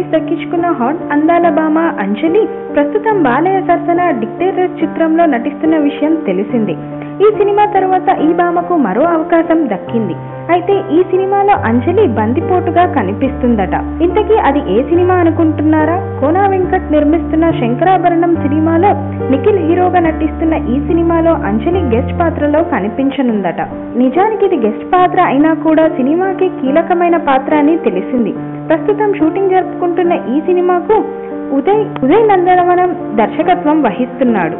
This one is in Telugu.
రిలీజ్ దక్కించుకున్న హాట్ అందాల భామ అంజలి ప్రస్తుతం బాలయ్య సరసన డిక్టేటర్ చిత్రంలో నటిస్తున్న విషయం తెలిసింది. ఈ సినిమా తర్వాత ఈ భామకు మరో అవకాశం దక్కింది. అయితే ఈ సినిమాలో అంజలి బందిపోటుగా కనిపిస్తుందట. ఇంతకీ అది ఏ సినిమా అనుకుంటున్నారా? కోనా వెంకట్ నిర్మిస్తున్న శంకరాభరణం సినిమాలో నిఖిల్ హీరోగా నటిస్తున్న ఈ సినిమాలో అంజలి గెస్ట్ పాత్రలో కనిపించనుందట. నిజానికి ఇది గెస్ట్ పాత్ర అయినా కూడా సినిమాకి కీలకమైన పాత్ర అని తెలిసింది. ప్రస్తుతం షూటింగ్ జరుపుకుంటున్న ఈ సినిమాకు ఉదయ్ నందనవనం దర్శకత్వం వహిస్తున్నాడు.